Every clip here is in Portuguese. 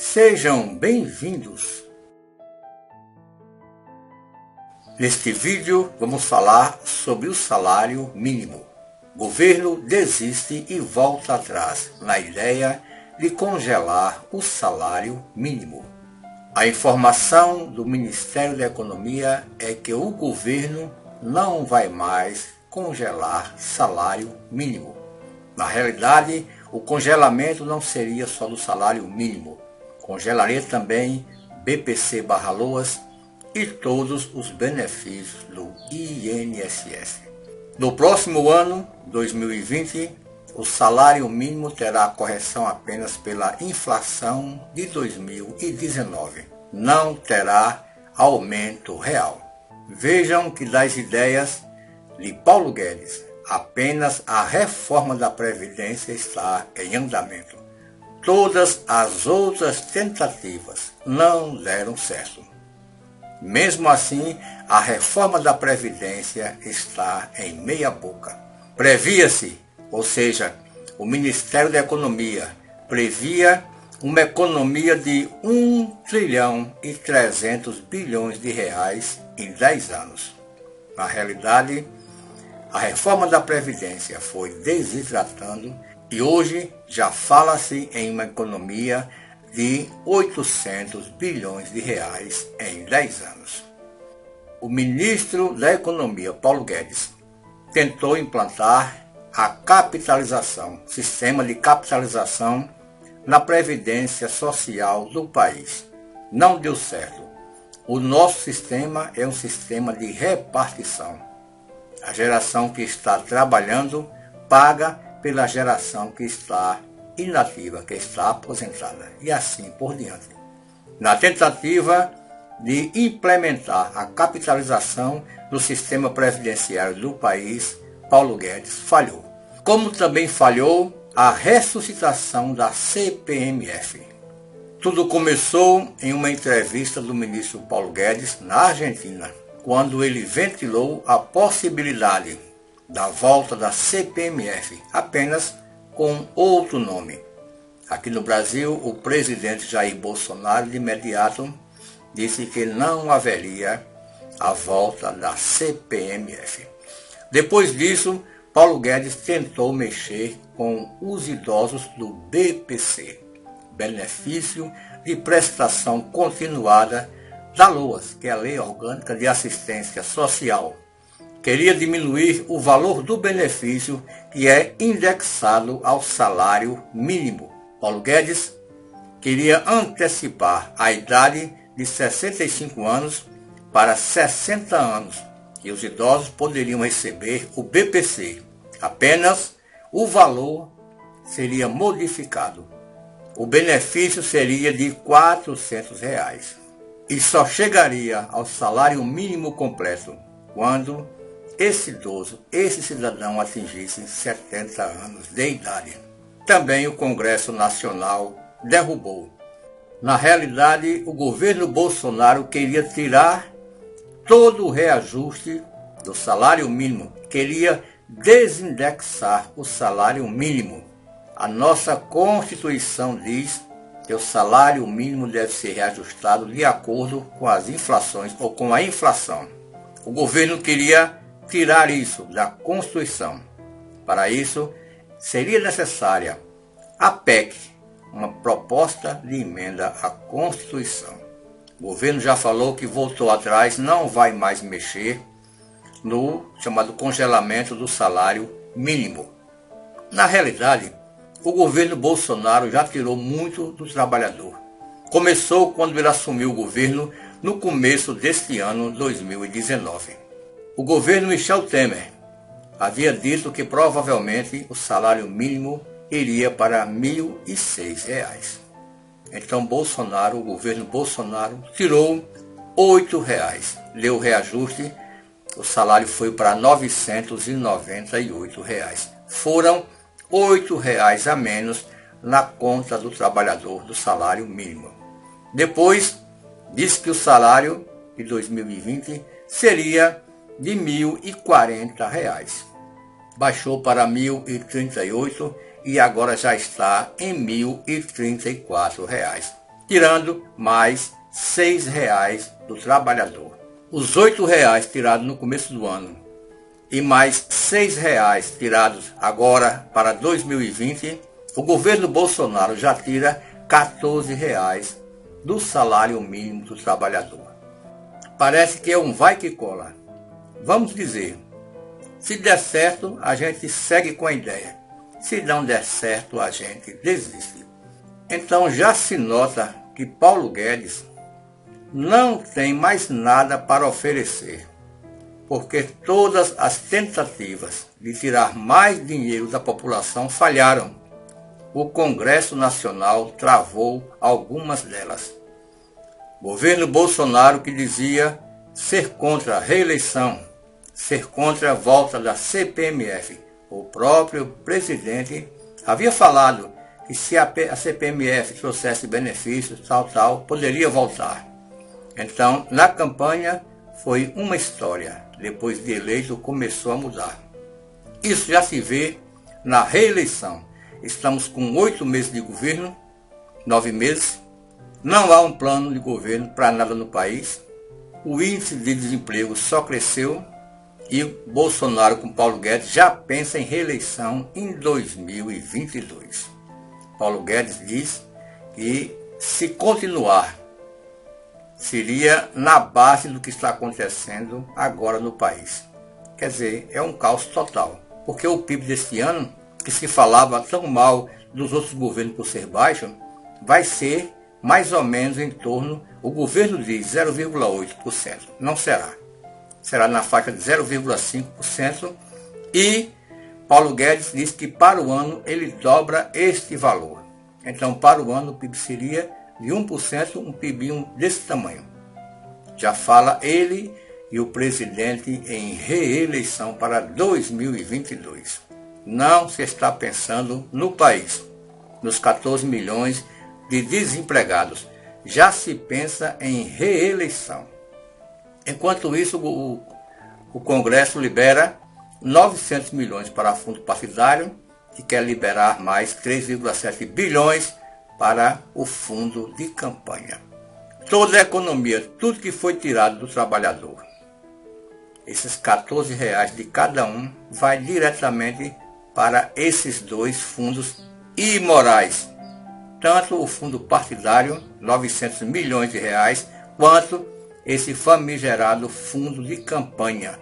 Sejam bem-vindos! Neste vídeo vamos falar sobre o salário mínimo. O governo desiste e volta atrás na ideia de congelar o salário mínimo. A informação do Ministério da Economia é que o governo não vai mais congelar salário mínimo. Na realidade, o congelamento não seria só do salário mínimo. Congelaria também BPC/LOAS e todos os benefícios do INSS. No próximo ano, 2020, o salário mínimo terá correção apenas pela inflação de 2019. Não terá aumento real. Vejam que das ideias de Paulo Guedes, apenas a reforma da Previdência está em andamento. Todas as outras tentativas não deram certo. Mesmo assim, a reforma da Previdência está em meia boca. Previa-se, ou seja, o Ministério da Economia previa uma economia de 1,3 trilhão de reais em 10 anos. Na realidade, a reforma da Previdência foi desidratando e hoje já fala-se em uma economia de 800 bilhões de reais em 10 anos. O ministro da Economia, Paulo Guedes, tentou implantar a capitalização, sistema de capitalização na Previdência Social do país. Não deu certo. O nosso sistema é um sistema de repartição. A geração que está trabalhando paga pela geração que está inativa, que está aposentada, e assim por diante. Na tentativa de implementar a capitalização do sistema previdenciário do país, Paulo Guedes falhou. Como também falhou a ressuscitação da CPMF. Tudo começou em uma entrevista do ministro Paulo Guedes na Argentina, quando ele ventilou a possibilidade da volta da CPMF, apenas com outro nome. Aqui no Brasil, o presidente Jair Bolsonaro, de imediato, disse que não haveria a volta da CPMF. Depois disso, Paulo Guedes tentou mexer com os idosos do BPC, Benefício de Prestação Continuada da LOAS, que é a Lei Orgânica de Assistência Social. Queria diminuir o valor do benefício que é indexado ao salário mínimo. Paulo Guedes queria antecipar a idade de 65 anos para 60 anos e os idosos poderiam receber o BPC. Apenas o valor seria modificado. O benefício seria de R$ 400 e só chegaria ao salário mínimo completo quando esse idoso, esse cidadão atingisse 70 anos de idade. Também o Congresso Nacional derrubou. Na realidade, o governo Bolsonaro queria tirar todo o reajuste do salário mínimo, queria desindexar o salário mínimo. A nossa Constituição diz que o salário mínimo deve ser reajustado de acordo com as inflações ou com a inflação. O governo queria tirar isso da Constituição. Para isso, seria necessária a PEC, uma proposta de emenda à Constituição. O governo já falou que voltou atrás, não vai mais mexer no chamado congelamento do salário mínimo. Na realidade, o governo Bolsonaro já tirou muito do trabalhador. Começou quando ele assumiu o governo no começo deste ano 2019. O governo Michel Temer havia dito que provavelmente o salário mínimo iria para R$ 1.006. Então o governo Bolsonaro, tirou R$ 8, deu reajuste, o salário foi para R$ 998. Foram R$ 8 a menos na conta do trabalhador do salário mínimo. Depois, disse que o salário de 2020 seria de R$ 1.040. Baixou para R$ 1.038 e agora já está em R$ 1.034. tirando mais R$ 6 do trabalhador. Os R$ 8 tirados no começo do ano e mais R$ 6 tirados agora para 2020, o governo Bolsonaro já tira R$ 14 do salário mínimo do trabalhador. Parece que é um vai que cola. Vamos dizer, se der certo, a gente segue com a ideia. Se não der certo, a gente desiste. Então já se nota que Paulo Guedes não tem mais nada para oferecer, porque todas as tentativas de tirar mais dinheiro da população falharam. O Congresso Nacional travou algumas delas. Governo Bolsonaro, que dizia ser contra a reeleição, ser contra a volta da CPMF. O próprio presidente havia falado que se a CPMF trouxesse benefícios, poderia voltar. Então, na campanha, foi uma história. Depois de eleito, começou a mudar. Isso já se vê na reeleição. Estamos com 8 meses de governo, 9 meses. Não há um plano de governo para nada no país. O índice de desemprego só cresceu e Bolsonaro com Paulo Guedes já pensa em reeleição em 2022. Paulo Guedes diz que se continuar, seria na base do que está acontecendo agora no país. Quer dizer, é um caos total. Porque o PIB deste ano, que se falava tão mal dos outros governos por ser baixo, vai ser mais ou menos em torno, o governo diz 0,8%. Não será. Será na faixa de 0,5%. E Paulo Guedes diz que para o ano ele dobra este valor. Então, para o ano, o PIB seria de 1%, um PIB desse tamanho. Já fala ele e o presidente em reeleição para 2022. Não se está pensando no país, nos 14 milhões de desempregados. Já se pensa em reeleição. Enquanto isso, o Congresso libera 900 milhões para fundo partidário e quer liberar mais 3,7 bilhões para o fundo de campanha. Toda a economia, tudo que foi tirado do trabalhador, esses 14 reais de cada um, vai diretamente para esses dois fundos imorais. Tanto o fundo partidário, 900 milhões de reais, quanto esse famigerado fundo de campanha.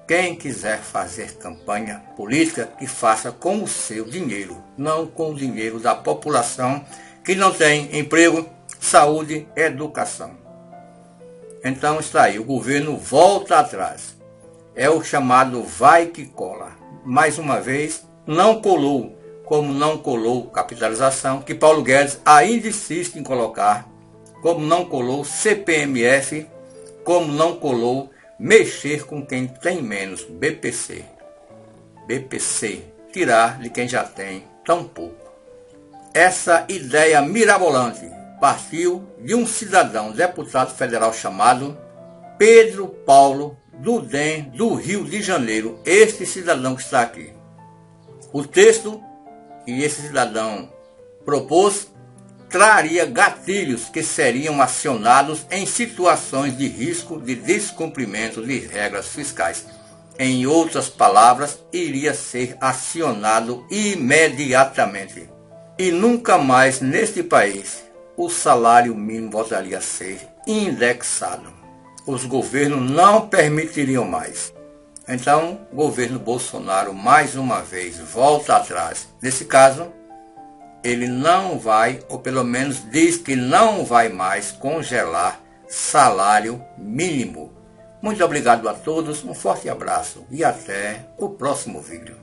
Quem quiser fazer campanha política, que faça com o seu dinheiro, não com o dinheiro da população que não tem emprego, saúde, educação. Então está aí, o governo volta atrás. É o chamado vai que cola. Mais uma vez, não colou, como não colou capitalização, que Paulo Guedes ainda insiste em colocar, como não colou CPMF, como não colou mexer com quem tem menos, BPC. BPC, tirar de quem já tem tão pouco. Essa ideia mirabolante partiu de um cidadão deputado federal chamado Pedro Paulo do DEM do Rio de Janeiro. Este cidadão que está aqui. O texto que esse cidadão propôs traria gatilhos que seriam acionados em situações de risco de descumprimento de regras fiscais. Em outras palavras, iria ser acionado imediatamente. E nunca mais neste país o salário mínimo voltaria a ser indexado. Os governos não permitiriam mais. Então, o governo Bolsonaro, mais uma vez, volta atrás. Nesse caso, ele não vai, ou pelo menos diz que não vai mais congelar salário mínimo. Muito obrigado a todos, um forte abraço e até o próximo vídeo.